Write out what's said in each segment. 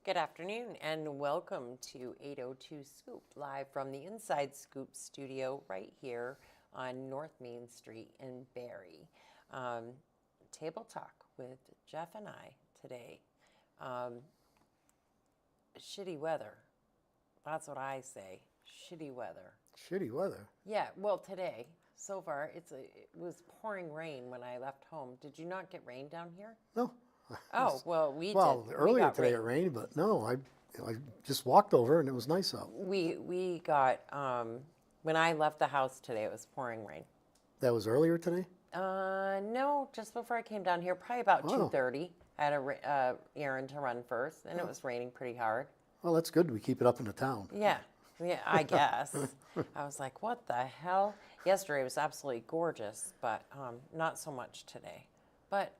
Good afternoon and welcome to 802 Scoop, live from the Inside Scoop studio right here on North Main Street in Barre. Table Talk with Jeff and I today. Shitty weather. That's what I say. Shitty weather. Shitty weather? Yeah, well, today, so far, it was pouring rain when I left home. Did you not get rain down here? No. Oh, well, we did. Well, earlier today rain. it rained, but no, I just walked over and it was nice out. We got, when I left the house today, it was pouring rain. That was earlier today? No, just before I came down here, probably about 2:30. I had a errand to run first, and it was raining pretty hard. Well, that's good. We keep it up in the town. Yeah, I guess. I was like, what the hell? Yesterday was absolutely gorgeous, but not so much today. But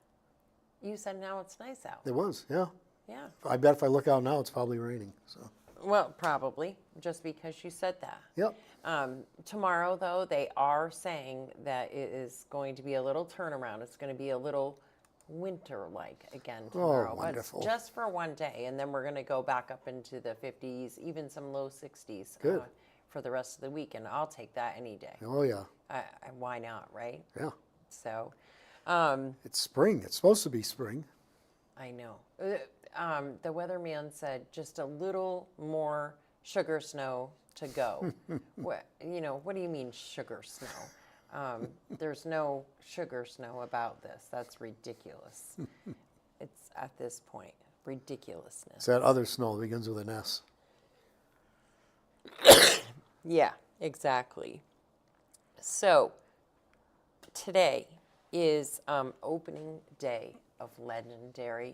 you said now it's nice out. It was, yeah. Yeah. I bet if I look out now, it's probably raining. So. Well, probably, just because you said that. Yep. Tomorrow, though, they are saying that it is going to be a little turnaround. It's going to be a little winter-like again tomorrow. Oh, wonderful. But just for one day, and then we're going to go back up into the 50s, even some low 60s for the rest of the week, and I'll take that any day. Oh, yeah. Why not, right? Yeah. So... it's spring. It's supposed to be spring. I know. The weatherman said just a little more sugar snow to go. What do you mean sugar snow? There's no sugar snow about this. That's ridiculous. It's at this point, ridiculousness. It's that other snow that begins with an S. Yeah, exactly. So today is opening day of LegenDairy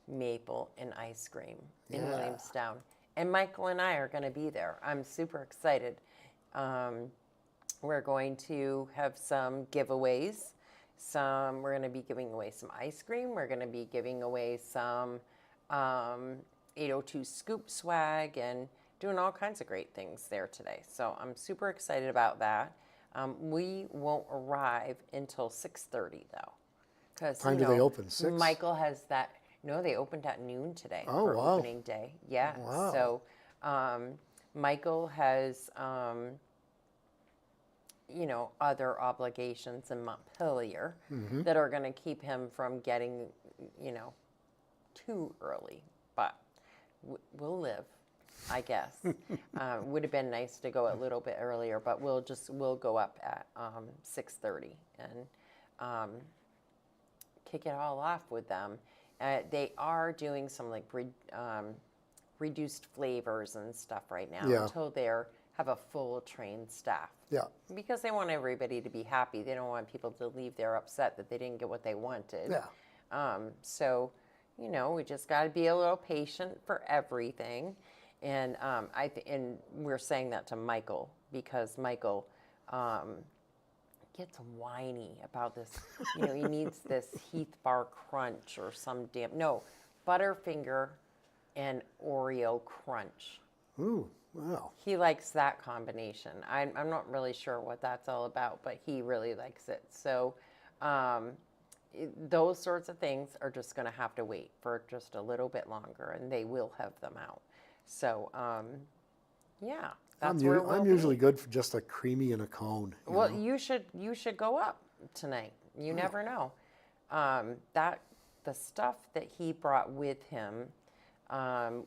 Maple and Ice Cream in Williamstown. And Michael and I are going to be there. I'm super excited. We're going to have some giveaways. We're going to be giving away some ice cream. We're going to be giving away some 802 Scoop swag and doing all kinds of great things there today. So I'm super excited about that. We won't arrive until 6:30 though. Because time do they open? 6? Michael has that. No, they opened at noon today for wow. opening day. Yeah. Wow. So Michael has other obligations in Montpelier that are going to keep him from getting too early. But we'll live. I guess. Would have been nice to go a little bit earlier, but we'll go up at 6:30 and kick it all off with them. They are doing some like reduced flavors and stuff right now until they have a full trained staff. Yeah. Because they want everybody to be happy. They don't want people to leave there upset that they didn't get what they wanted. Yeah. So we just got to be a little patient for everything. And and we're saying that to Michael because Michael gets whiny about this. He needs this Heath Bar Crunch or some Butterfinger and Oreo Crunch. Ooh, wow. He likes that combination. I'm not really sure what that's all about, but he really likes it. So those sorts of things are just going to have to wait for just a little bit longer, and they will have them out. So, that's where we'll I'm usually good for just a creamy and a cone. Well, you should go up tonight. You never know. The stuff that he brought with him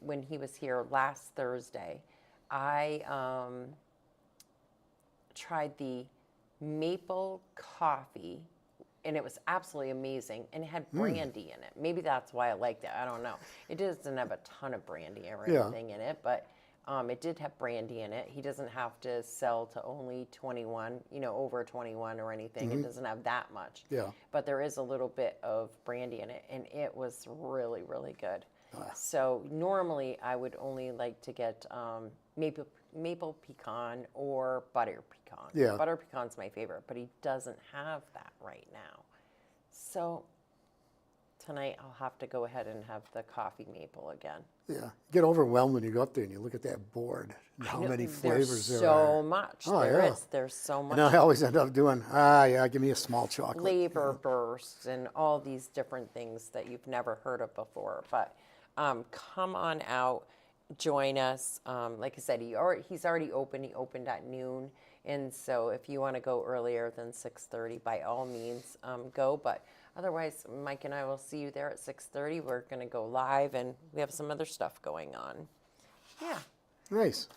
when he was here last Thursday, I tried the maple coffee. And it was absolutely amazing, and it had brandy in it. Maybe that's why I liked it. I don't know. It doesn't have a ton of brandy or anything in it, but it did have brandy in it. He doesn't have to sell to only 21, over 21 or anything. It doesn't have that much. Yeah. But there is a little bit of brandy in it, and it was really, really good. So normally I would only like to get maple pecan or butter pecan. Yeah. Butter pecan's my favorite, but he doesn't have that right now. So tonight I'll have to go ahead and have the coffee maple again. Yeah. Get overwhelmed when you go up there and you look at that board and how many flavors there are. There's so much. Oh, there yeah. is. There's so much. And I always end up doing, give me a small chocolate. Flavor bursts and all these different things that you've never heard of before. But come on out, join us. Like I said, he's already open. He opened at noon. And so if you want to go earlier than 6:30, by all means, go. But otherwise, Mike and I will see you there at 6:30. We're going to go live, and we have some other stuff going on. Yeah. Nice.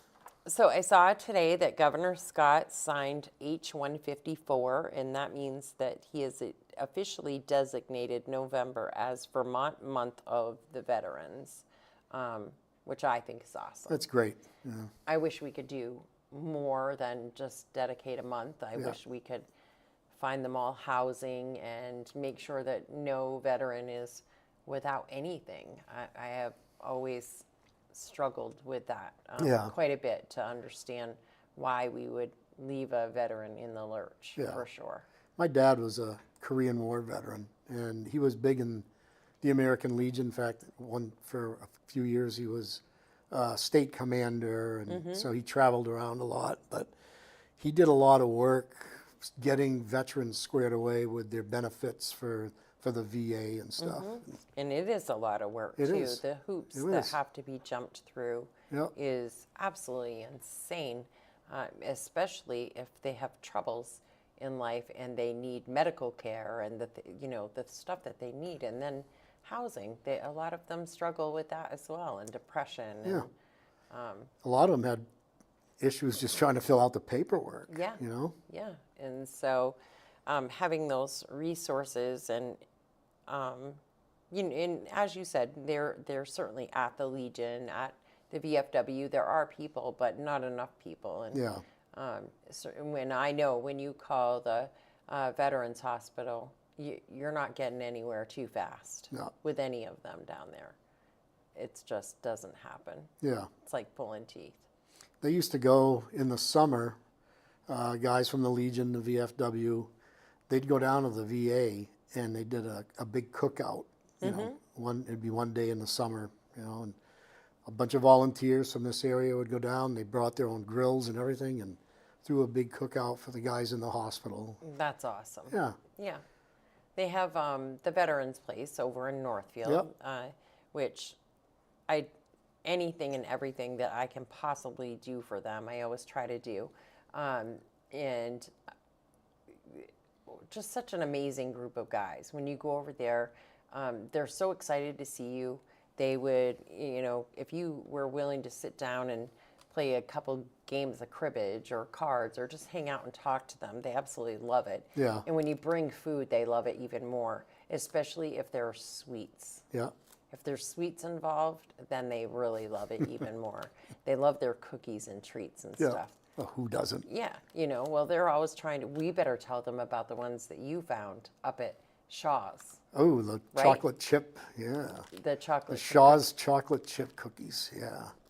So I saw today that Governor Scott signed H-154, and that means that he has officially designated November as Vermont Month of the Veterans, which I think is awesome. That's great. Yeah. I wish we could do more than just dedicate a month. I wish we could find them all housing and make sure that no veteran is without anything. I have always struggled with that quite a bit to understand why we would leave a veteran in the lurch, for sure. My dad was a Korean War veteran, and he was big in the American Legion. In fact, for a few years he was state commander, and so he traveled around a lot. But he did a lot of work getting veterans squared away with their benefits for the VA and stuff. And it is a lot of work, It too. is. The hoops It that is. have to be jumped through is absolutely insane, especially if they have troubles in life and they need medical care and the stuff that they need, and then housing. A lot of them struggle with that as well, and depression. Yeah. And, A lot of them had issues just trying to fill out the paperwork. Yeah. Yeah. And so having those resources and and as you said, they're certainly at the Legion, at the VFW. There are people, but not enough people. And so when you call the Veterans Hospital, you're not getting anywhere too fast with any of them down there. It just doesn't happen. Yeah. It's like pulling teeth. They used to go in the summer, guys from the Legion, the VFW, they'd go down to the VA and they did a big cookout. It'd be one day in the summer, and a bunch of volunteers from this area would go down. They brought their own grills and everything and threw a big cookout for the guys in the hospital. That's awesome. Yeah. Yeah. They have the Veterans Place over in Northfield, which anything and everything that I can possibly do for them, I always try to do. And just such an amazing group of guys. When you go over there, they're so excited to see you. They would, if you were willing to sit down and play a couple games of cribbage or cards or just hang out and talk to them, they absolutely love it. Yeah. And when you bring food, they love it even more, especially if there are sweets. Yeah. If there's sweets involved, then they really love it even more. They love their cookies and treats and stuff. Well, who doesn't? Yeah, well, they're always we better tell them about the ones that you found up at Shaw's. Oh, the chocolate chip, The chocolate The Shaw's chocolate chip cookies,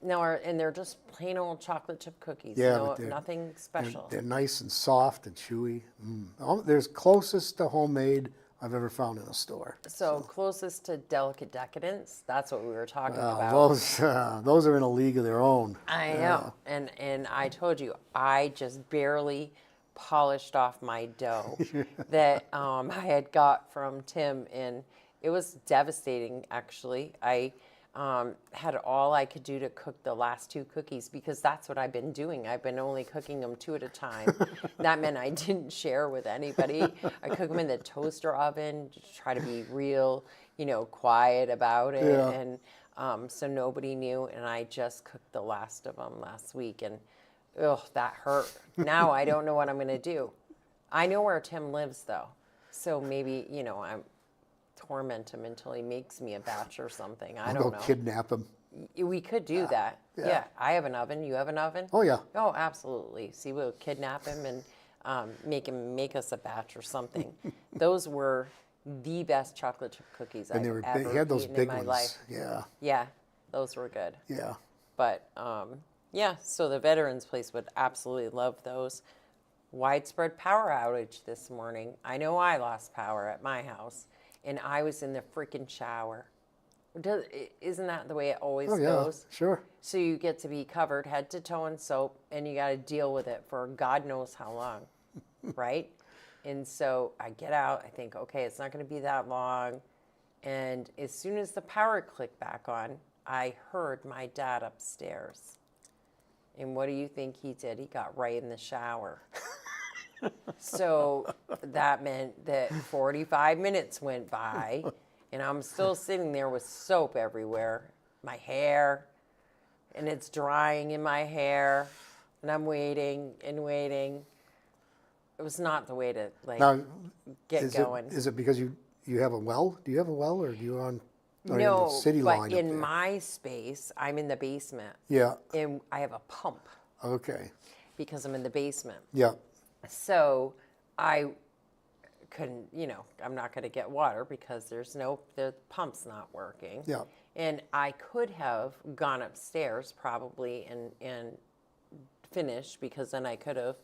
and they're just plain old chocolate chip cookies. but Nothing special. They're nice and soft and chewy. They're closest to homemade I've ever found in a store. So closest to delicate decadence, that's what we were talking about. Those are in a league of their own. I know. And I told you, I just barely polished off my dough that I had got from Tim, and it was devastating, actually. I had all I could do to cook the last two cookies because that's what I've been doing. I've been only cooking them 2 at a time. That meant I didn't share with anybody. I cook them in the toaster oven to try to be real, quiet about it. Yeah. And so nobody knew, and I just cooked the last of them last week, and that hurt. Now I don't know what I'm going to do. I know where Tim lives, though, so maybe, I'm torment him until he makes me a batch or something. I don't know. Go kidnap him. We could do that. Yeah. I have an oven. You have an oven? Oh, yeah. Oh, absolutely. See, we'll kidnap him and make him make us a batch or something. Those were the best chocolate chip cookies I've ever he had those eaten big in my ones. life. Yeah. Yeah, those were good. Yeah. But so the Veterans Place would absolutely love those. Widespread power outage this morning. I know I lost power at my house, and I was in the freaking shower. Isn't that the way it always goes? Sure. So you get to be covered head to toe in soap, and you got to deal with it for God knows how long, right? And so I get out. I think, okay, it's not going to be that long. And as soon as the power clicked back on, I heard my dad upstairs. And what do you think he did? He got right in the shower. So that meant that 45 minutes went by, and I'm still sitting there with soap everywhere, my hair, and it's drying in my hair, and I'm waiting and waiting. It was not the way to Now, get going. Is it because you have a well? Do you have a well, or do you on are you in No, the city but line up in there? my space, I'm in the basement, Yeah. and I have a pump Okay. because I'm in the basement. Yeah. So I couldn't, I'm not going to get water because the pump's not working. Yeah. And I could have gone upstairs probably and finished, because then I could have,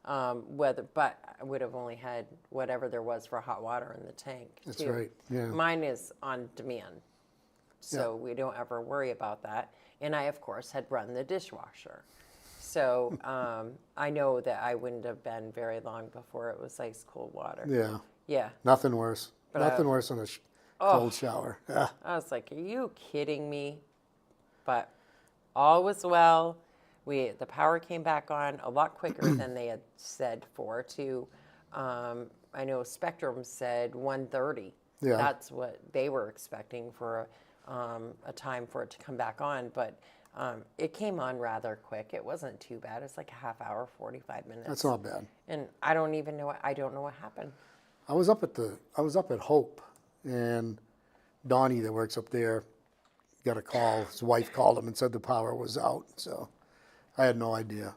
but I would have only had whatever there was for hot water in the tank. That's too. right. Yeah. Mine is on demand, so we don't ever worry about that. And I, of course, had run the dishwasher. So I know that I wouldn't have been very long before it was ice cold water. Yeah. Yeah. Nothing worse. But Nothing worse than a cold shower. Yeah. I was like, are you kidding me? But all was well. The power came back on a lot quicker than they had said I know Spectrum said 1:30. Yeah. That's what they were expecting for a time for it to come back on. But it came on rather quick. It wasn't too bad. It's like a half hour, 45 minutes. That's not bad. And I don't know what happened. I was up at Hope, and Donnie that works up there got a call. His wife called him and said the power was out. So I had no idea.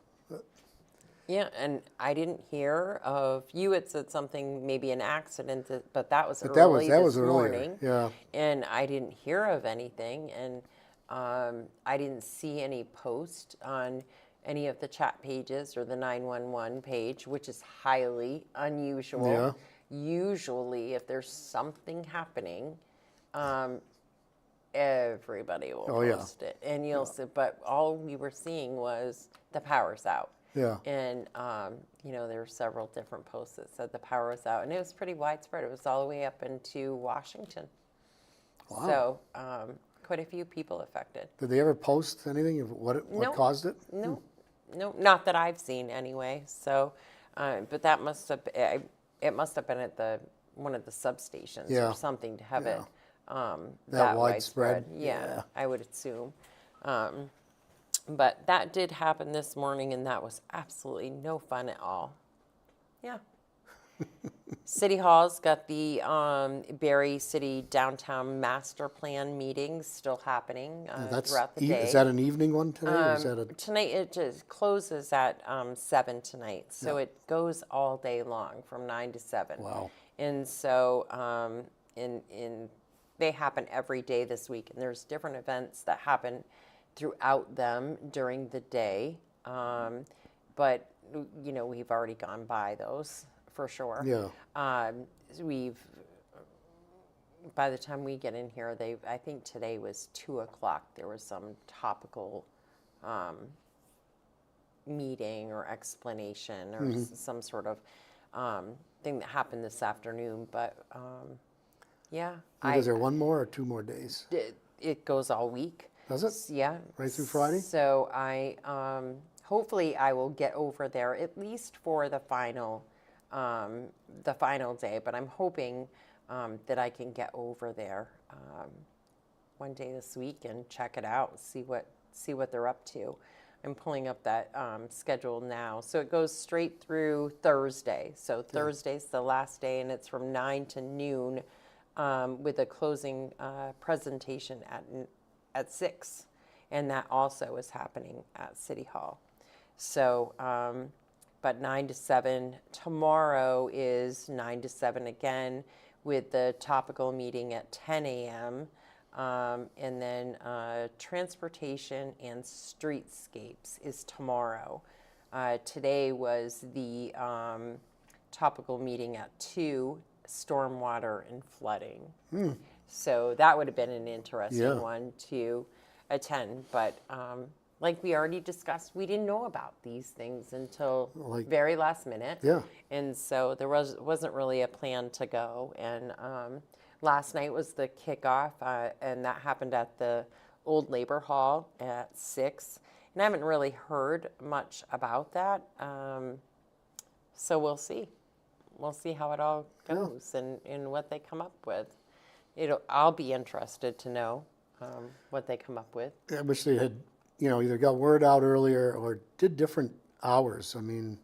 Yeah, and I didn't hear of, you had said something, maybe an accident, but that was early that this was earlier, morning. yeah. And I didn't hear of anything, and I didn't see any post on any of the chat pages or the 911 page, which is highly unusual. Yeah. Usually, if there's something happening, everybody will post it, and you'll see. But all we were seeing was the power's out. Yeah. And there were several different posts that said the power was out, and it was pretty widespread. It was all the way up into Washington. Wow. So quite a few people affected. Did they ever post anything of what caused it? No, not that I've seen anyway. So, but that must have it must have been at one of the substations or something to have it that widespread. Yeah, I would assume. But that did happen this morning, and that was absolutely no fun at all. Yeah. City Hall's got the Barre City Downtown Master Plan meetings still happening throughout the day. Is that an evening one today? Or is that Tonight it just closes at 7 tonight, so it goes all day long from 9 to 7. Wow. And so they happen every day this week, and there's different events that happen throughout them during the day. But we've already gone by those for sure. Yeah. By the time we get in here, I think today was 2:00. There was some topical meeting or explanation or some sort of thing that happened this afternoon. But yeah. Is there one more or 2 more days? It goes all week. Does it? Yeah. Right through Friday? So I hopefully I will get over there at least for the final day. But I'm hoping that I can get over there one day this week and check it out, see what they're up to. I'm pulling up that schedule now. So it goes straight through Thursday. So Thursday's the last day, and it's from 9 to noon with a closing presentation at 6. And that also is happening at City Hall. So, but 9 to 7. Tomorrow is 9 to 7 again with the topical meeting at 10 a.m. And then transportation and streetscapes is tomorrow. Today was the topical meeting at 2, stormwater and flooding. So that would have been an interesting one to attend. But like we already discussed, we didn't know about these things until very last minute. Yeah. And so there wasn't really a plan to go. And last night was the kickoff, and that happened at the old Labor Hall at 6. And I haven't really heard much about that. So we'll see. We'll see how it all goes and what they come up with. I'll be interested to know what they come up with. I wish they had, either got word out earlier or did different hours. I mean,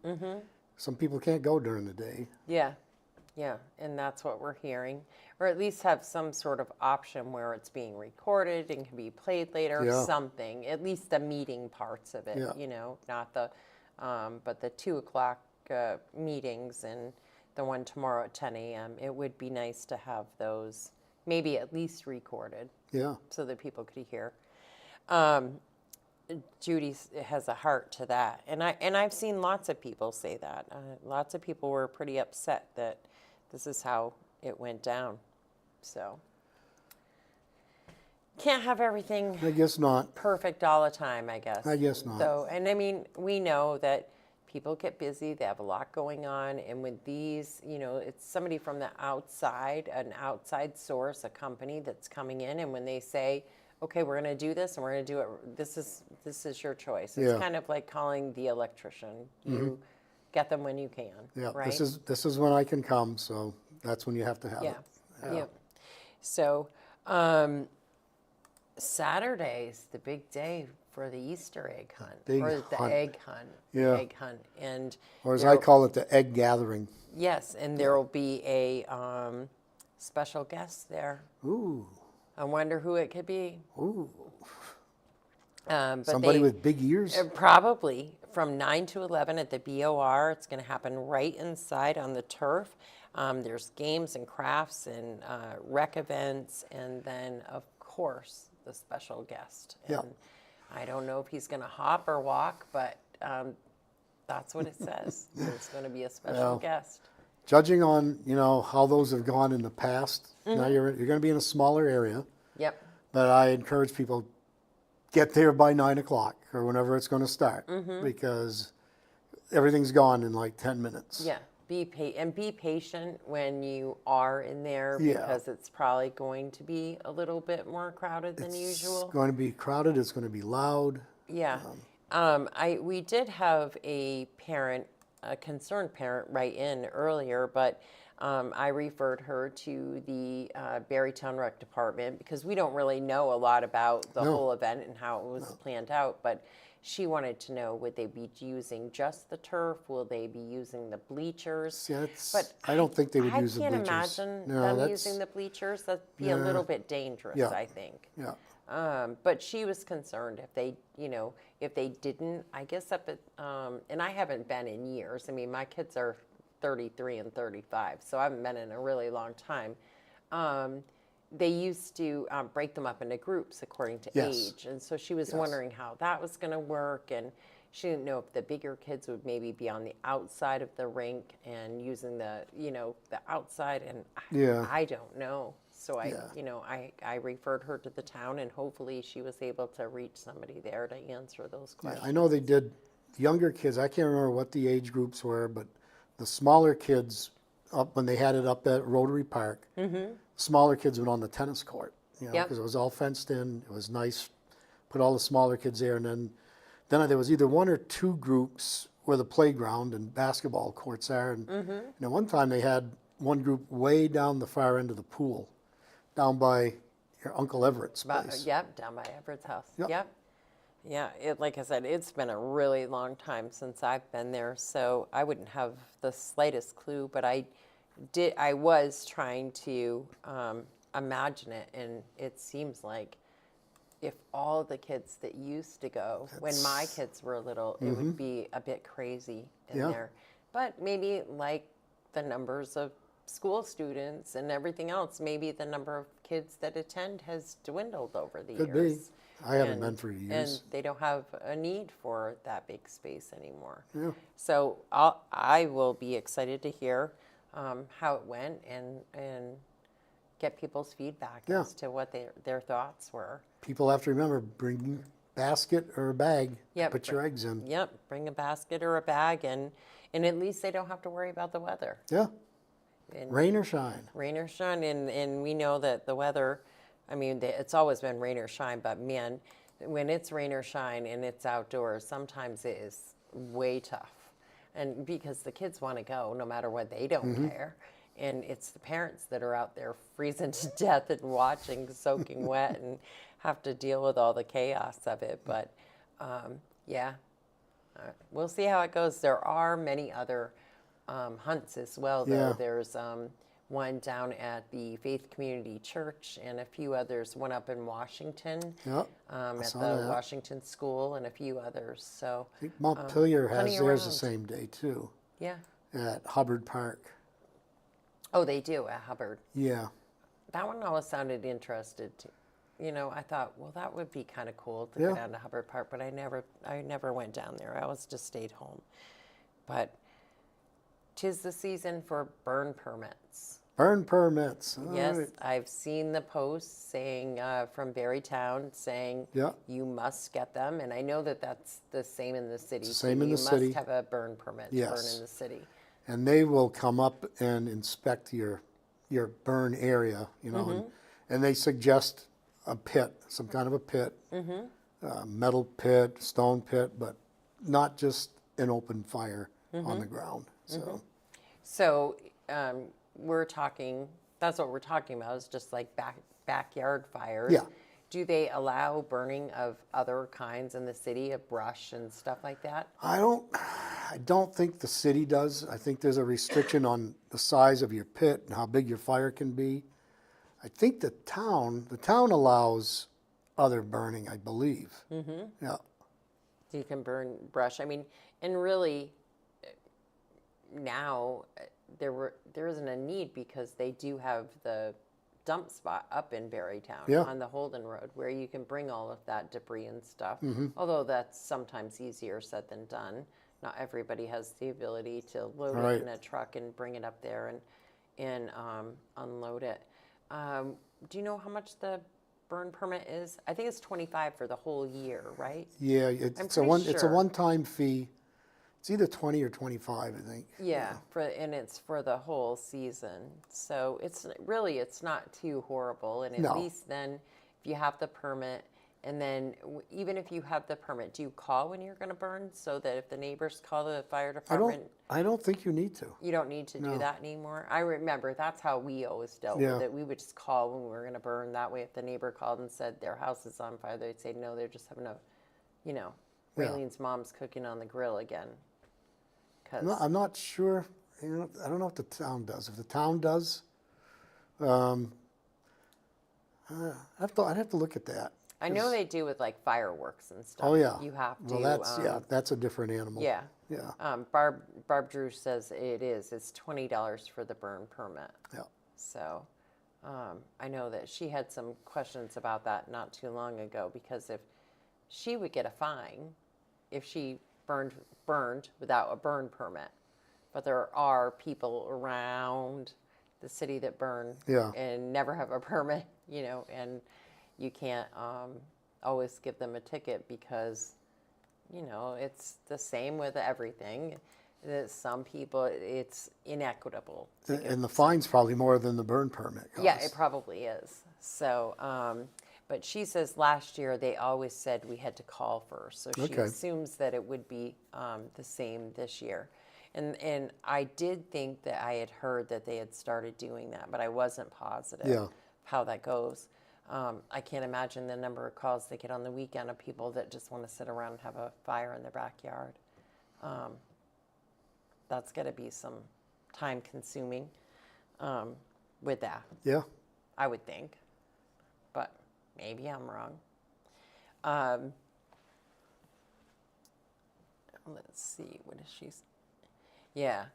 some people can't go during the day. Yeah, and that's what we're hearing. Or at least have some sort of option where it's being recorded and can be played later, something. At least the meeting parts of it, not the, but the 2 o'clock meetings and the one tomorrow at 10 a.m. It would be nice to have those maybe at least recorded. Yeah. So that people could hear. Judy has a heart to that, and I've seen lots of people say that. Lots of people were pretty upset that this is how it went down. So can't have everything. I guess not. Perfect all the time, I guess. I guess not. So, and I mean, we know that people get busy. They have a lot going on, and with these, it's somebody from the outside, an outside source, a company that's coming in, and when they say, okay, we're going to do this and we're going to do it, this is your choice. It's kind of like calling the electrician. You get them when you can. Yeah, right? this is when I can come, so that's when you have to have it. Yeah. So Saturday's the big day for the Easter egg hunt, or the egg hunt. Yeah. Egg hunt, and or as I call it, the egg gathering. Yes, and there will be a special guest there. Ooh. I wonder who it could be. Ooh. But somebody with big ears? Probably from 9 to 11 at the BOR. It's going to happen right inside on the turf. There's games and crafts and rec events, and then, of course, the special guest. And I don't know if he's going to hop or walk, but that's what it says. There's going to be a special guest. Judging on, how those have gone in the past, now you're going to be in a smaller area. Yep. But I encourage people, get there by 9 o'clock or whenever it's going to start, because everything's gone in like 10 minutes. Yeah. Be patient when you are in there, because it's probably going to be a little bit more crowded than usual. It's going to be crowded. It's going to be loud. Yeah. We did have a concerned parent write in earlier, but I referred her to the Barrytown Rec Department, because we don't really know a lot about the whole event and how it was planned out, but she wanted to know, would they be using just the turf? Will they be using the bleachers? Yeah, but I don't think they would use the bleachers. I can't imagine them using the bleachers. That'd be a little bit dangerous, I think. Yeah. But she was concerned if they, if they didn't, I guess up at, and I haven't been in years. I mean, my kids are 33 and 35, so I haven't been in a really long time. They used to break them up into groups according to age. And so she was wondering how that was going to work. And she didn't know if the bigger kids would maybe be on the outside of the rink and using the, the outside. And I don't know. So I referred her to the town, and hopefully she was able to reach somebody there to answer those questions. Yeah, I know they did. Younger kids, I can't remember what the age groups were, but the smaller kids, up when they had it up at Rotary Park, smaller kids went on the tennis court, because it was all fenced in. It was nice. Put all the smaller kids there, and then there was either one or two groups where the playground and basketball courts are. And at one time they had one group way down the far end of the pool, down by your Uncle Everett's place. Down by Everett's house. Yep. Yeah, like I said, it's been a really long time since I've been there, so I wouldn't have the slightest clue, but I was trying to imagine it, and it seems like if all the kids that used to go when my kids were little, it would be a bit crazy in there. But maybe like the numbers of school students and everything else, maybe the number of kids that attend has dwindled over the years. Could be. I haven't been for years. And they don't have a need for that big space anymore. Yeah. So I will be excited to hear how it went and get people's feedback as to what their thoughts were. People have to remember, bring a basket or a bag to put your eggs in. Yep, bring a basket or a bag, and at least they don't have to worry about the weather. Yeah. And Rain or shine. rain or shine, and we know that the weather, I mean, it's always been rain or shine, but man, when it's rain or shine and it's outdoors, sometimes it is way tough. And because the kids want to go no matter what, they don't care. And it's the parents that are out there freezing to death and watching, soaking wet, and have to deal with all the chaos of it. But yeah, we'll see how it goes. There are many other hunts as well, though. Yeah. There's one down at the Faith Community Church and a few others, one up in Washington, Yep. at saw the that. Washington School, and a few others. So, I think Montpelier has plenty theirs the around. same day too, yeah. at Hubbard Park. Oh, they do at Hubbard. Yeah. That one always sounded interested to, I thought, well, that would be kind of cool to Yeah. go down to Hubbard Park, but I never went down there. I always just stayed home. But 'tis the season for burn permits. Burn permits. All Yes, right. I've seen the posts saying from Berrytown saying Yeah. you must get them, and I know that that's the same in the city. the same too. in the you city. must have a burn permit to burn Yes. in the city. And they will come up and inspect your burn area, and they suggest a pit, some kind of a pit, metal pit, stone pit, but not just an open fire on the ground. So So we're talking. That's what we're talking about. Is just like backyard fires. Yeah. Do they allow burning of other kinds in the city, of brush and stuff like that? I don't think the city does. I think there's a restriction on the size of your pit and how big your fire can be. I think the town allows other burning, I believe. Mm-hmm. Yeah. So you can burn brush. I mean, and really, now there isn't a need because they do have the dump spot up in Berrytown Yeah. on the Holden Road where you can bring all of that debris and stuff. Mm-hmm. Although that's sometimes easier said than done. Not everybody has the ability to load Right. it in a truck and bring it up there and unload it. Do you know how much the burn permit is? I think it's $25 for the whole year, right? Yeah, I'm it's a pretty sure. one-time fee. It's either 20 or 25, I think. Yeah, and it's for the whole season. So it's not too horrible. And at No. least then, if you have the permit, and then even if you have the permit, do you call when you're going to burn so that if the neighbors call the fire department, I don't think you need to. you don't need to do that anymore? I remember that's how we always dealt Yeah. with it. We would just call when we were going to burn. That way, if the neighbor called and said their house is on fire, they'd say no, they're just having Raylene's mom's cooking on the grill again. I'm not sure. I don't know if the town does. If the town does, I'd have to look at that. I know they do with like fireworks and stuff. Oh yeah. You have to. Well, that's a different animal. Yeah. Yeah. Barb Drew says it is. It's $20 for the burn permit. Yeah. So, I know that she had some questions about that not too long ago because if she would get a fine if she burned without a burn permit, but there are people around the city that burn Yeah. and never have a permit, and you can't always give them a ticket because, it's the same with everything. That some people, it's inequitable. And the fine's probably more than the burn permit costs. Yeah, it probably is. So, but she says last year they always said we had to call first. So she Okay. assumes that it would be the same this year. And I did think that I had heard that they had started doing that, but I wasn't positive Yeah. how that goes. I can't imagine the number of calls they get on the weekend of people that just want to sit around and have a fire in their backyard. That's got to be some time consuming with that, Yeah. I would think. But maybe I'm wrong. Let's see, what is she? Yeah,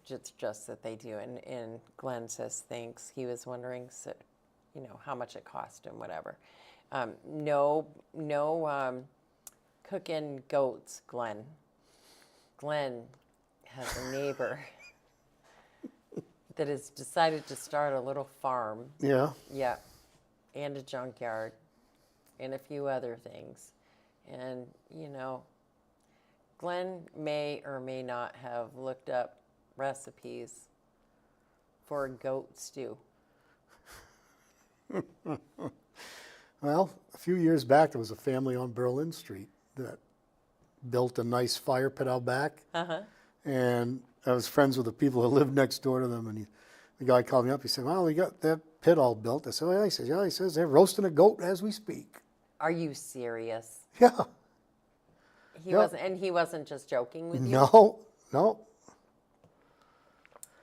it's just that they do. And Glenn says thanks. He was wondering, so, how much it cost and whatever. No cooking goats, Glenn. Glenn has a neighbor that has decided to start a little farm. Yeah. Yeah, and a junkyard, and a few other things. And, Glenn may or may not have looked up recipes for a goat stew? Well, a few years back, there was a family on Berlin Street that built a nice fire pit out back. Uh-huh. And I was friends with the people who lived next door to them. And the guy called me up. He said, well, we got that pit all built. I said, well, he says, yeah. He says, they're roasting a goat as we speak. Are you serious? Yeah. He wasn't just joking with you? No.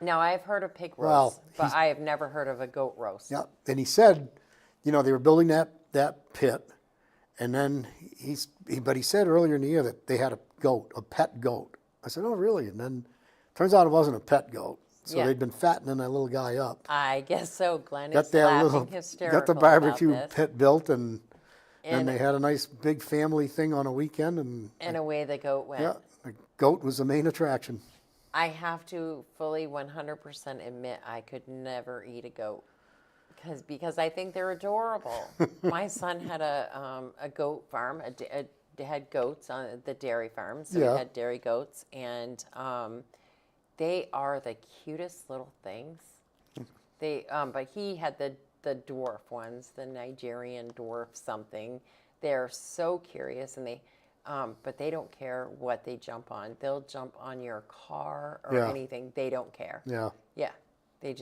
Now, I've heard of pig Well, roast, but I have never heard of a goat roast. Yeah. And he said, they were building that pit. And then he said earlier in the year that they had a pet goat. I said, oh, really? And then turns out it wasn't a pet goat. So Yeah. they'd been fattening that little guy up. I guess so. Glenn Got is that laughing hysterical got the barbecue about this. pit built, and And- they had a nice big family thing on a weekend, and away the goat went. yeah, the goat was the main attraction. I have to fully 100% admit I could never eat a goat because I think they're adorable. My son had a goat farm, had goats on the dairy farm, so Yeah. he had dairy goats, and they are the cutest little things. But he had the dwarf ones, the Nigerian dwarf something. They're so curious, and but they don't care what they jump on. They'll jump on your car or Yeah. anything. They don't care. Yeah. Yeah, they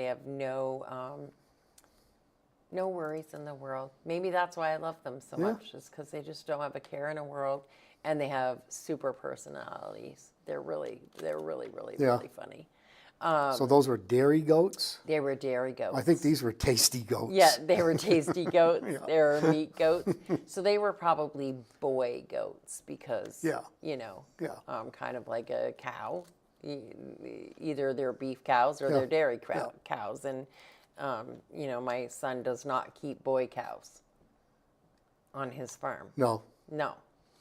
have no worries in the world. Maybe that's why I love them so Yeah. much, is because they just don't have a care in the world, and they have super personalities. They're really Yeah. really funny. So those were dairy goats. They were dairy goats. I think these were tasty goats. Yeah, they were tasty goats. Yeah. They were meat goats. So they were probably boy goats because, Yeah. Yeah. kind of like a cow. Either they're beef cows or Yeah. they're dairy Yeah. cows. And, my son does not keep boy cows on his farm. No. No,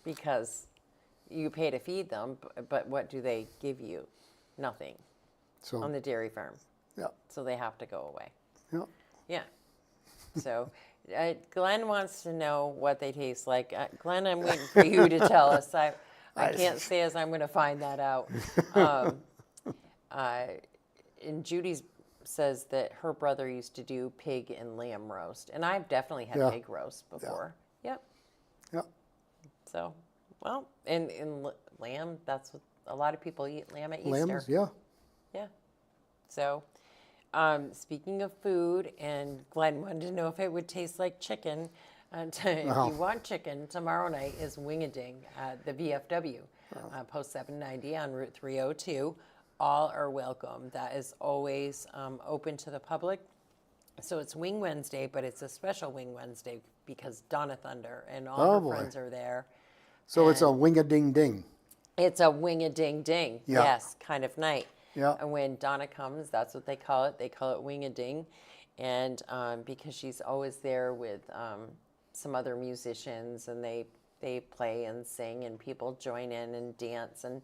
because you pay to feed them, but what do they give you? Nothing So on the dairy farm. yeah. So they have to go away. Yeah. Yeah. So Glenn wants to know what they taste like. Glenn, I'm waiting for you to tell us. I can't say as I'm going to find that out. And Judy says that her brother used to do pig and lamb roast. And I've definitely had Yeah. pig roast before. Yep. Yeah. So, well, and lamb, that's what a lot of people eat lamb at Easter. Lambs. Yeah. Yeah. So, speaking of food, and Glenn wanted to know if it would taste like chicken. And if you want chicken, tomorrow night is Wing-a-Ding at the VFW, Post 790 on Route 302. All are welcome. That is always open to the public. So it's Wing Wednesday, but it's a special Wing Wednesday because Donna Thunder and all her boy. friends are there. So it's a wing-a-ding-ding. It's a wing-a-ding-ding, Yeah. yes, kind of night. Yeah. And when Donna comes, that's what they call it. They call it wing-a-ding. And because she's always there with some other musicians, and they play and sing, and people join in and dance. And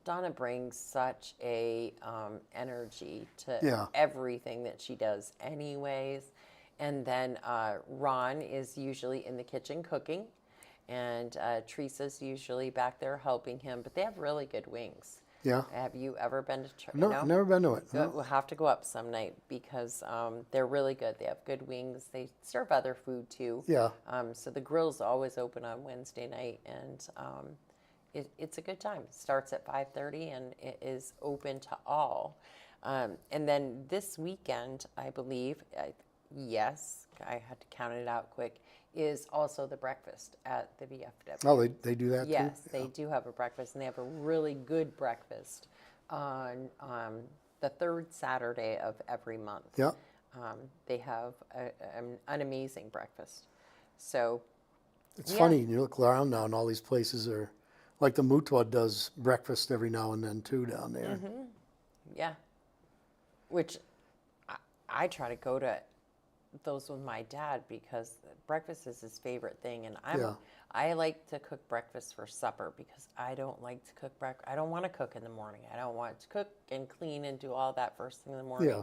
Donna brings such a energy to Yeah. everything that she does anyways. And then Ron is usually in the kitchen cooking. And Teresa's usually back there helping him. But they have really good wings. Yeah. Have you ever been to No, never been to it. So No. we'll have to go up some night because they're really good. They have good wings. They serve other food too. Yeah. So the grill's always open on Wednesday night, and it's a good time. It starts at 5:30 and it is open to all. And then this weekend, I believe, yes, I had to count it out quick, is also the breakfast at the VFW. Oh, they do that Yes, too? they do have a breakfast, and they have a really good breakfast on the third Saturday of every month. Yeah. They have an amazing breakfast. So, It's Yeah. funny, you look around now and all these places are, like the Mutwa does breakfast every now and then too down there. yeah, which I try to go to those with my dad because breakfast is his favorite thing, and Yeah. I like to cook breakfast for supper because I don't like to cook breakfast. I don't want to cook in the morning. I don't want to cook and clean and do all that first thing in the morning. Yeah.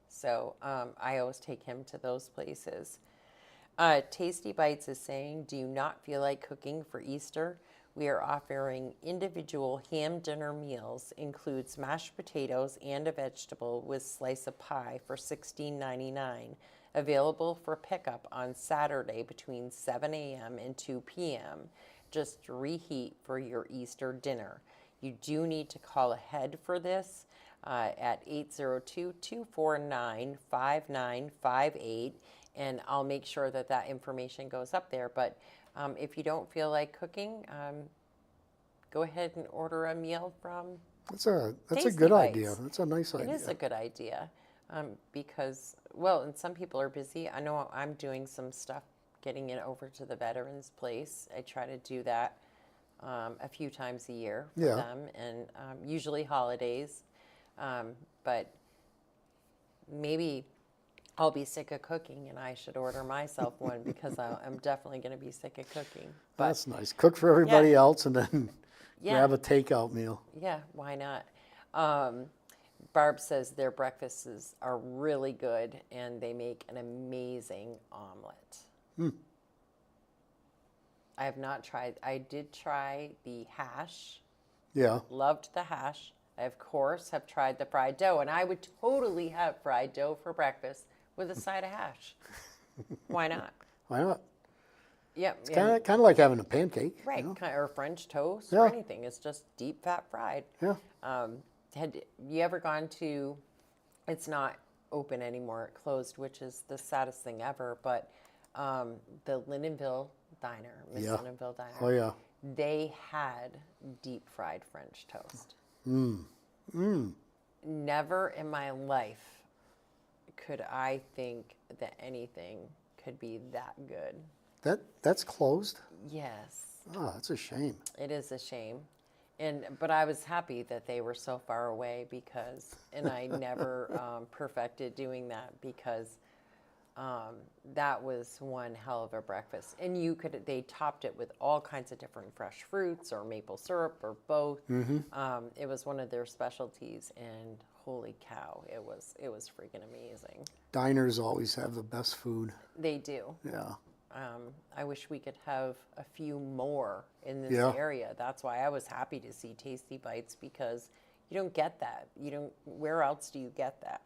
So I always take him to those places. Tasty Bites is saying, do you not feel like cooking for Easter? We are offering individual ham dinner meals, includes mashed potatoes and a vegetable with slice of pie for $16.99. Available for pickup on Saturday between 7 a.m. and 2 p.m. Just reheat for your Easter dinner. You do need to call ahead for this at 802-249-5958, and I'll make sure that that information goes up there. But if you don't feel like cooking, go ahead and order a meal from That's a Tasty good Bites. idea. That's a nice idea. It is a good idea because, well, and some people are busy. I know I'm doing some stuff getting it over to the Veterans Place. I try to do that a few times a year for Yeah. them, and usually holidays. But maybe I'll be sick of cooking and I should order myself one because I'm definitely going to be sick of cooking. But That's nice. Cook for everybody else and then Yeah. grab a takeout meal. yeah, why not? Barb says their breakfasts are really good and they make an amazing omelet. I have not tried. I did try the hash. Yeah. Loved the hash. I, of course, have tried the fried dough, and I would totally have fried dough for breakfast with a side of hash. Why not? Why not? Yep. It's kind of like having a pancake. you Right, know? or French toast Yeah. or anything. It's just deep fat fried. Yeah. Had you ever gone to? It's not open anymore. It closed, which is the saddest thing ever. But the Lindenville Diner, Miss Yeah. Lindenville Diner. Oh, yeah. They had deep fried French toast. Never in my life could I think that anything could be that good. That's closed? Yes, Oh, that's a shame. it is a shame. But I was happy that they were so far away and I never perfected doing that because that was one hell of a breakfast. And they topped it with all kinds of different fresh fruits or maple syrup or both. It was one of their specialties, and holy cow, it was freaking amazing. Diners always have the best food. They do. Yeah. I wish we could have a few more in this Yeah. area. That's why I was happy to see Tasty Bites because you don't get that. Where else do you get that?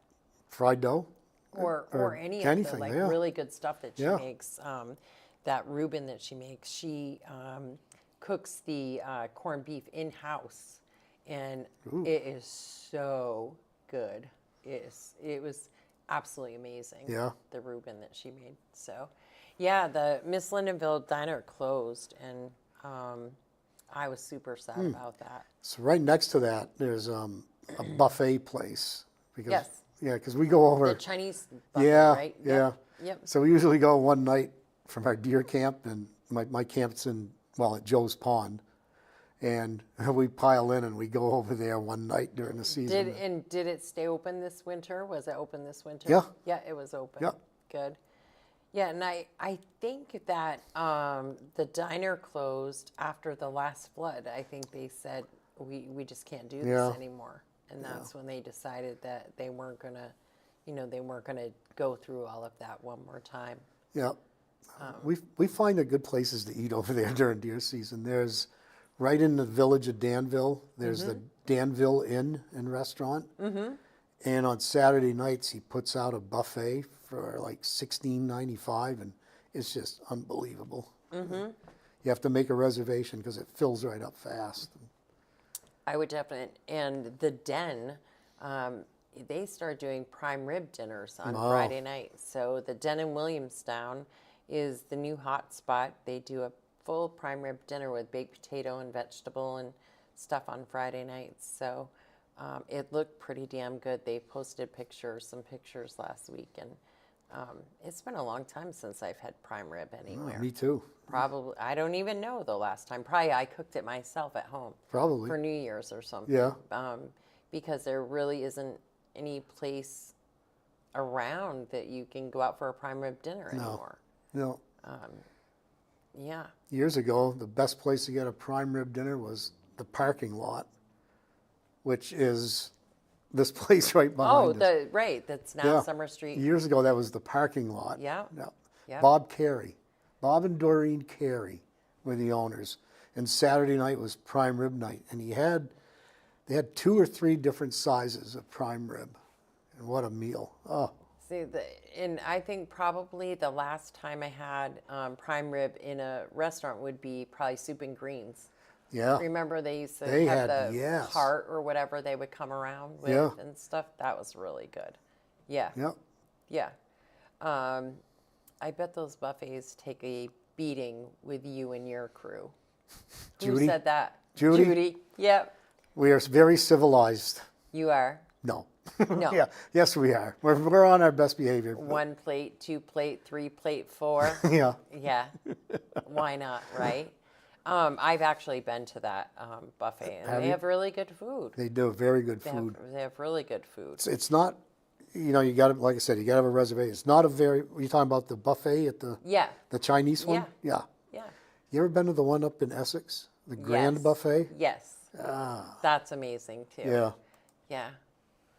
Fried dough? Or any of anything, the yeah. really good stuff that she Yeah. makes. That Reuben that she makes, she cooks the corned beef in house, and it is so good. It was absolutely amazing. Yeah. The Reuben that she made. So, yeah, the Miss Lindenville Diner closed, and I was super sad about that. So right next to that, there's a buffet place. Because, Yes. Yeah, because we go over. The Chinese buffet, Yeah, right? yeah. Yep. So we usually go one night from our deer camp, and my camp's at Joe's Pond, and we pile in and we go over there one night during the season. Did it stay open this winter? Was it open this winter? Yeah. Yeah, it was open. Yeah. Good. Yeah, and I think that the diner closed after the last flood. I think they said we just can't do this Yeah. anymore, and that's when they decided that they weren't gonna go through all of that one more time. Yeah. We find the good places to eat over there during deer season. There's right in the village of Danville. There's the Danville Inn and Restaurant. And on Saturday nights, he puts out a buffet for like $16.95, and it's just unbelievable. You have to make a reservation because it fills right up fast. I would definitely, and the Den, they started doing prime rib dinners on Friday night. So the Den in Williamstown is the new hot spot. They do a full prime rib dinner with baked potato and vegetable and stuff on Friday nights. So it looked pretty damn good. They posted some pictures last week, and it's been a long time since I've had prime rib anywhere. Me too. Probably, I don't even know the last time. Probably I cooked it myself at home. Probably. For New Year's or something. Yeah. Because there really isn't any place around that you can go out for a prime rib dinner anymore. No. Yeah. Years ago, the best place to get a prime rib dinner was the parking lot, which is this place right behind us. That's now Yeah. Summer Street. Years ago, that was the parking lot. Yeah. Yeah. Yeah. Bob and Doreen Carey were the owners. and Saturday night was prime rib night, and they had 2 or 3 different sizes of prime rib, and what a meal! Oh, See, and I think probably the last time I had prime rib in a restaurant would be probably Soup and Greens. yeah, Remember they used to They have had- the yes. heart or whatever they would come around with Yeah. and stuff. That was really good. Yeah, yep. yeah. I bet those buffets take a beating with you and your crew. Who Judy? said that? Judy? Judy. Yep. We are very civilized. You are. No. No. Yeah. Yes, we are. We're on our best behavior. 1 plate, 2 plate, 3 plate, 4. Yeah. Yeah. Why not, right? I've actually been to that buffet, and Have they you? have really good food. They do very good They food. have really good food. It's not, you know, you got to, like I said, you got to have a reservation. It's not a very, are you talking about the buffet at Yeah. the Chinese one? Yeah. Yeah. You ever been to the one up in Essex? The Grand Yes. Buffet? Yes. That's amazing too. Yeah. Yeah.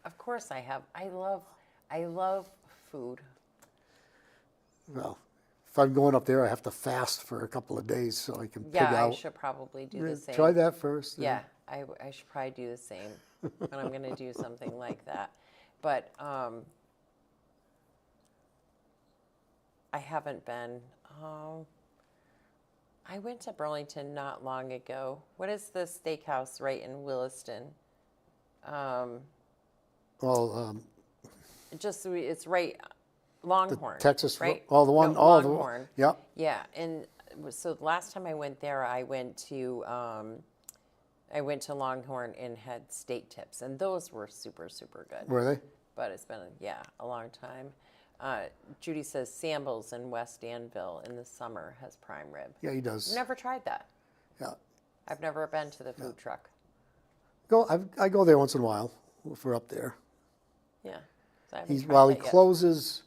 Of course I have. I love food. Well, if I'm going up there, I have to fast for a couple of days so I can pig Yeah, I out. should probably do the same. Try that first. Yeah, I should probably do the same when I'm going to do something like that. But I haven't been. I went to Burlington not long ago. What is the steakhouse right in Williston? Well, It's right Longhorn. Texas, right? oh, the one, No, oh, the Longhorn. one, yeah. Yeah, and so the last time I went there, I went to Longhorn and had steak tips, and those were super, super good. Were they? But it's been a long time. Judy says Sambles in West Danville in the summer has prime rib. Yeah, he does. Never tried that. Yeah. I've never been to the food truck. I go there once in a while if we're up there. Yeah. So I haven't tried While he that yet. closes,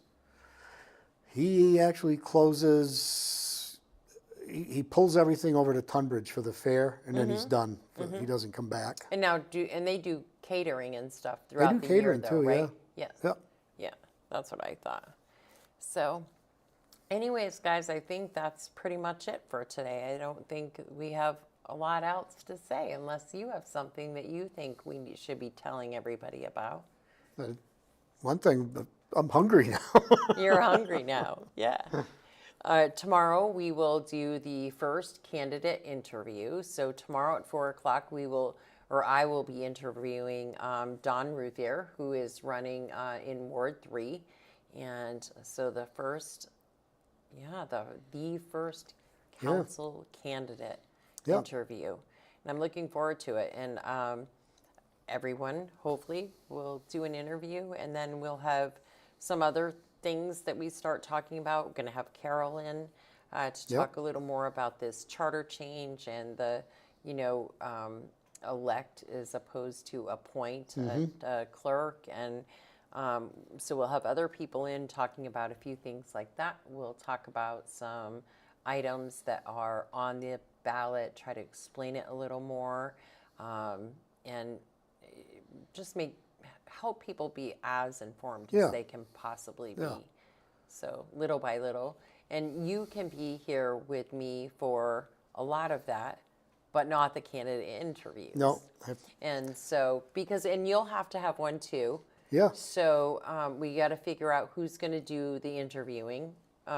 he actually closes, he pulls everything over to Tunbridge for the fair, and then he's done. He doesn't come back. And now they do catering and stuff throughout the catering year, though, too, right? yeah. Yes. Yep. Yeah, that's what I thought. So, anyways, guys, I think that's pretty much it for today. I don't think we have a lot else to say unless you have something that you think we should be telling everybody about. But one thing, I'm hungry now. You're hungry now. Yeah. Tomorrow we will do the first candidate interview. So tomorrow at 4:00 I will be interviewing Don Ruthier, who is running in Ward 3, and so the first council candidate interview, and I'm looking forward to it. And everyone hopefully will do an interview, and then we'll have some other things that we start talking about. We're going to have Carol in to talk a little more about this charter change and the, elect as opposed to appoint a clerk. And so we'll have other people in talking about a few things like that. We'll talk about some items that are on the ballot, try to explain it a little more, and just help people be as informed as they can possibly be. So little by little. And you can be here with me for a lot of that, but not the candidate interviews. No. And so, and you'll have to have one too. Yeah. So we got to figure out who's going to do the interviewing.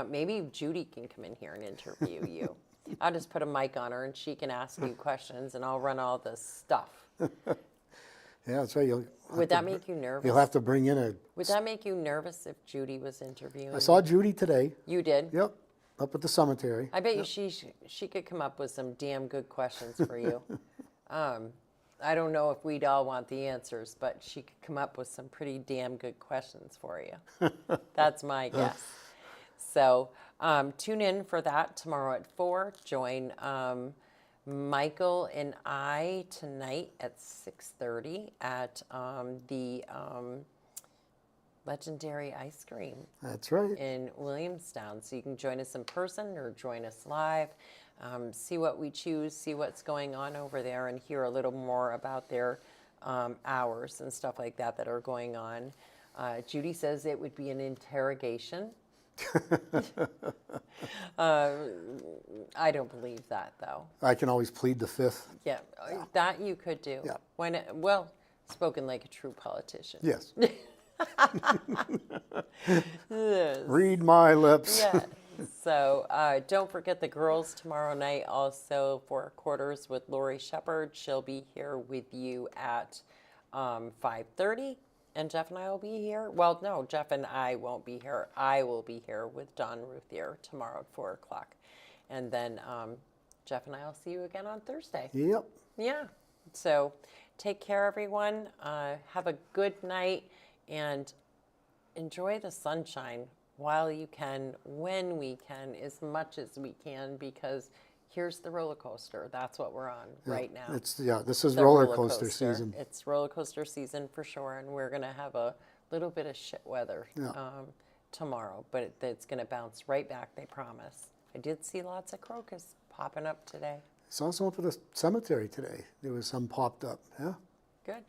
Maybe Judy can come in here and interview you. I'll just put a mic on her and she can ask you questions and I'll run all the stuff. Yeah, that's right. Would that make you nervous? You'll have to bring in Would that make you nervous if Judy was interviewing? I saw Judy today. You did? Yep. Up at the cemetery. I bet you she could come up with some damn good questions for you. I don't know if we'd all want the answers, but she could come up with some pretty damn good questions for you. That's my guess. So tune in for that tomorrow at 4. Join Michael and I tonight at 6:30 at the LegenDairy Ice Cream. That's right. In Williamstown. So you can join us in person or join us live, see what we choose, see what's going on over there, and hear a little more about their hours and stuff like that are going on. Judy says it would be an interrogation. I don't believe that, though. I can always plead the fifth. Yeah, that you could do. Yeah. Well, spoken like a true politician. Yes. Yes. Read my lips. Yeah. So don't forget the girls tomorrow night also for quarters with Lori Shepard. She'll be here with you at 5:30. And Jeff and I will be here. Well, no, Jeff and I won't be here. I will be here with Don Ruthier tomorrow at 4 o'clock. And then Jeff and I will see you again on Thursday. Yep. Yeah. So take care, everyone. Have a good night and enjoy the sunshine while you can, when we can, as much as we can, because here's the roller coaster. That's what we're on right now. This is The roller coaster season. It's roller coaster season for sure, and we're going to have a little bit of shit weather tomorrow, but it's going to bounce right back, they promise. I did see lots of crocus popping up today. Saw some up at the cemetery today. There was some popped up. Yeah. Good.